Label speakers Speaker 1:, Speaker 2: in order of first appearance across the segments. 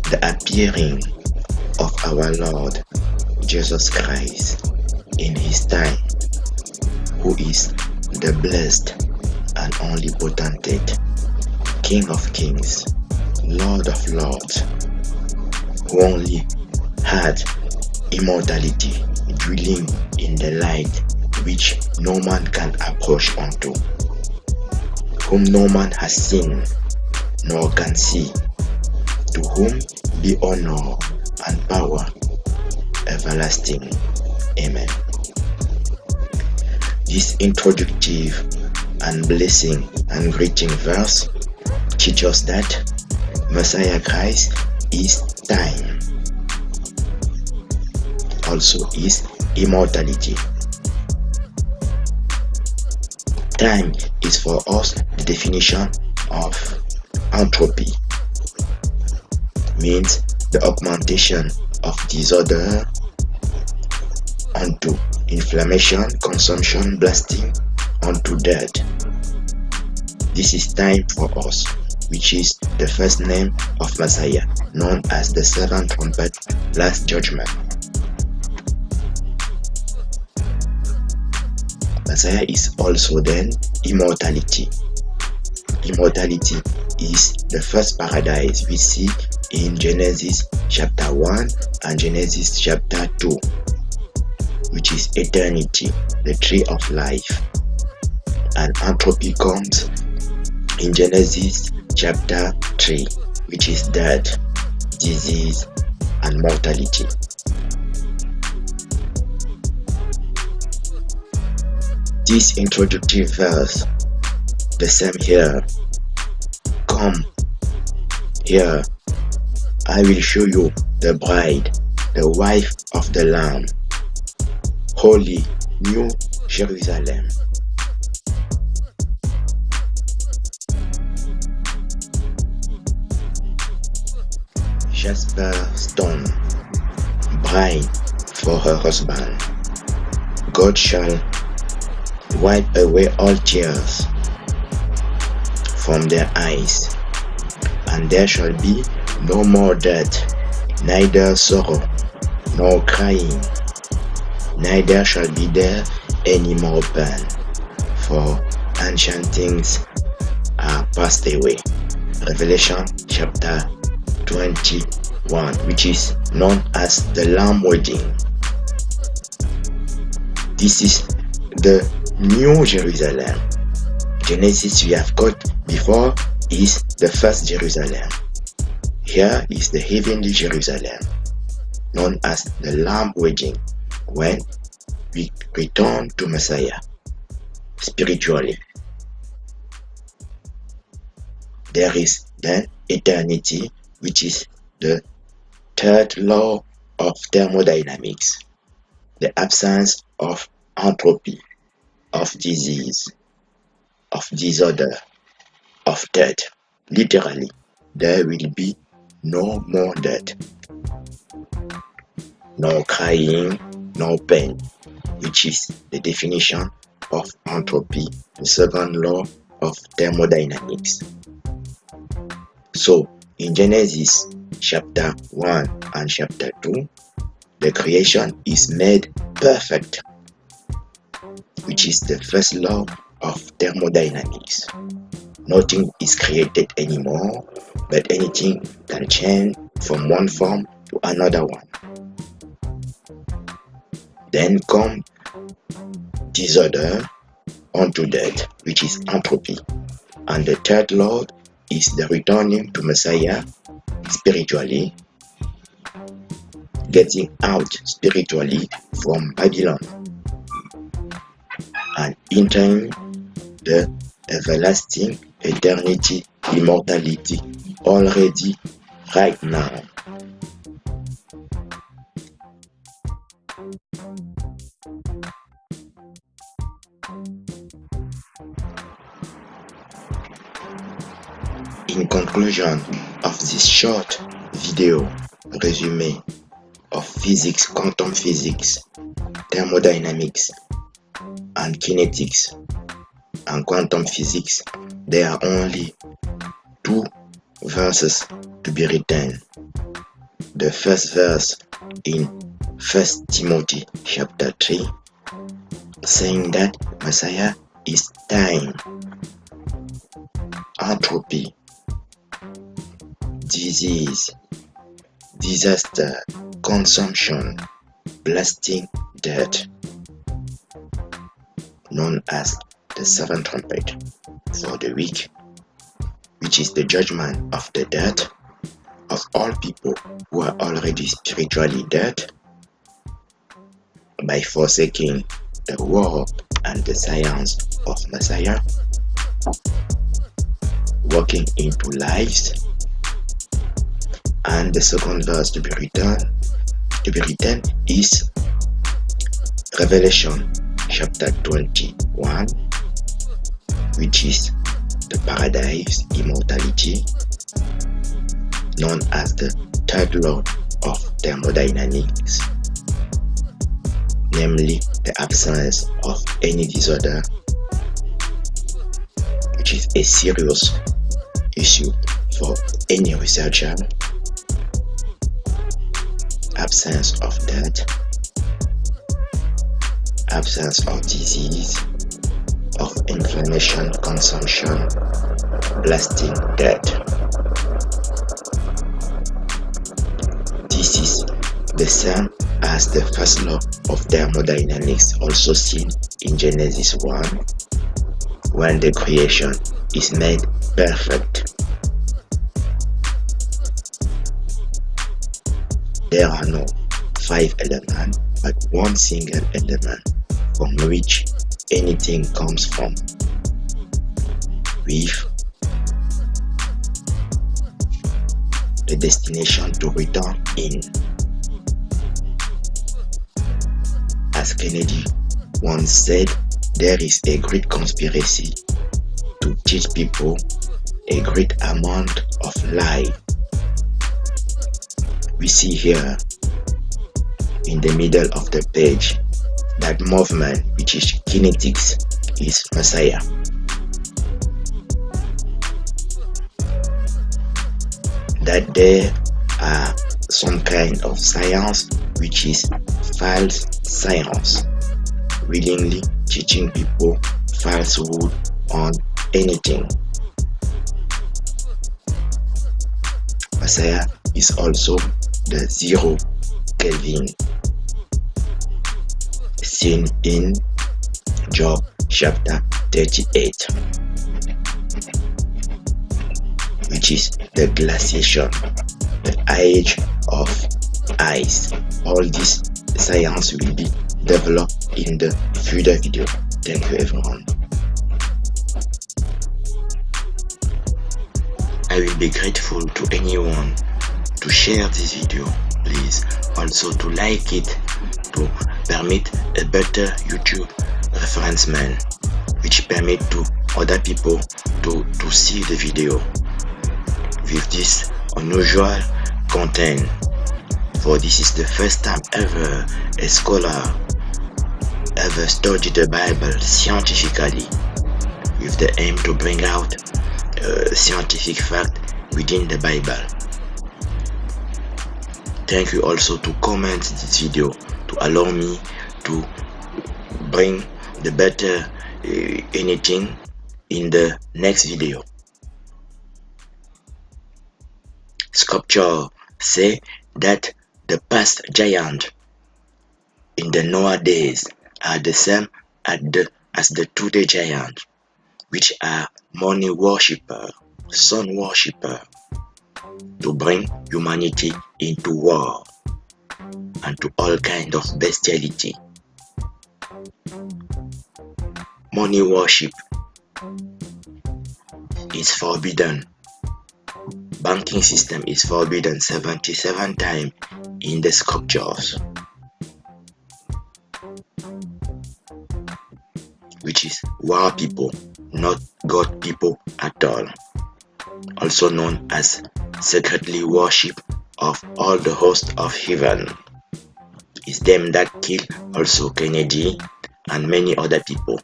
Speaker 1: The appearing of our Lord Jesus Christ in his time, who is the blessed and only potentate, King of kings, Lord of lords, who only had immortality, dwelling in the light which no man can approach unto, whom no man has seen nor can see, to whom be honor and power everlasting. Amen. This introductive and blessing and greeting verse teaches us that Messiah Christ is time, also is immortality. Time is for us the definition of entropy, means the augmentation of disorder onto inflammation, consumption, blasting onto death. This is time for us, which is the first name of Messiah, known as the seventh trumpet, last judgment. Messiah is also then immortality. Immortality is the first paradise we see in Genesis chapter 1 and Genesis chapter 2, which is eternity, the tree of life. And entropy comes in Genesis chapter 3, which is death, disease, and mortality. This introductory verse, the same here, come here, I will show you the bride, the wife of the Lamb, holy New Jerusalem. Jasper stone, bride for her husband. God shall wipe away all tears from their eyes, and there shall be no more death, neither sorrow, nor crying, neither shall be there any more pain, for ancient things are passed away. Revelation chapter 21, which is known as the Lamb wedding. This is the New Jerusalem. Genesis we have got before is the first Jerusalem. Here is the heavenly Jerusalem, known as the Lamb wedding, when we return to Messiah spiritually. There is then eternity, which is the third law of thermodynamics, the absence of entropy, of disease, of disorder, of death. Literally, there will be no more death, no crying, no pain, which is the definition of entropy, the second law of thermodynamics. So, in Genesis chapter 1 and chapter 2, the creation is made perfect, which is the first law of thermodynamics. Nothing is created anymore, but anything can change from one form to another one. Then come disorder unto death, which is entropy. And the third law is the returning to Messiah spiritually, getting out spiritually from Babylon and entering the everlasting eternity, immortality already right now. In conclusion of this short video resume of physics, quantum physics, thermodynamics, and kinetics and quantum physics, there are only two verses to be written. The first verse in 1 Timothy chapter 3, saying that Messiah is time, entropy, disease, disaster, consumption, blasting death, known as the seventh trumpet for the week, which is the judgment of the dead of all people who are already spiritually dead by forsaking the word and the science of Messiah, walking into lives. And the second verse to be written is Revelation chapter 21, which is the paradise, immortality, known as the third law of thermodynamics, namely the absence of any disorder, which is a serious issue for any researcher, absence of death, absence of disease, of inflammation, consumption, blasting death. This is the same as the first law of thermodynamics, also seen in Genesis 1, when the creation is made perfect. There are no 5 elements, but one single element from which anything comes from, with the destination to return in. As Kennedy once said, there is a great conspiracy to teach people a great amount of lie. We see here in the middle of the page that movement, which is kinetics, is Messiah. That there are some kind of science which is false science, willingly teaching people falsehood on anything. Messiah is also the 0 Kelvin, seen in Job chapter 38, which is the glaciation, the age of ice. All this science will be developed in the further video. Thank you everyone. I will be grateful to anyone to share this video. Please also to like it to permit a better YouTube referencement, which permit to other people to see the video with this unusual content. For this is the first time ever a scholar ever studied the Bible scientifically, with the aim to bring out scientific fact within the Bible. Thank you also to comment this video to allow me to bring the better anything in the next video. Scripture say that the past giant in the Noah days are the same as the today giant, which are money worshipper, sun worshipper, to bring humanity into war and to all kind of bestiality. Money worship is forbidden. Banking system is forbidden 77 times in the scriptures, which is war people, not God people at all. Also known as secretly worship of all the hosts of heaven. It's them that kill also Kennedy and many other people.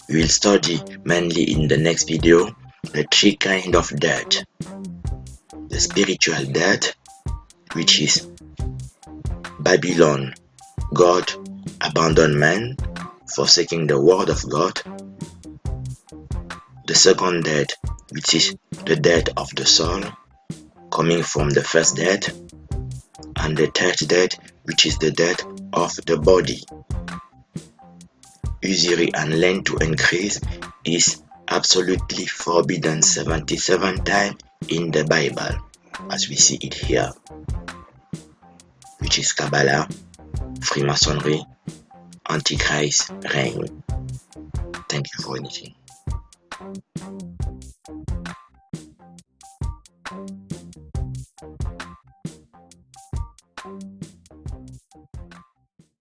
Speaker 1: We will study mainly in the next video the three kinds of death. The spiritual death, which is Babylon, God abandoned man, forsaking the word of God. The second death, which is the death of the soul, coming from the first death. And the third death, which is the death of the body. Usury and length to increase is absolutely forbidden 77 times in the Bible, as we see it here, which is Kabbalah, Freemasonry, Antichrist reign. Thank you for listening.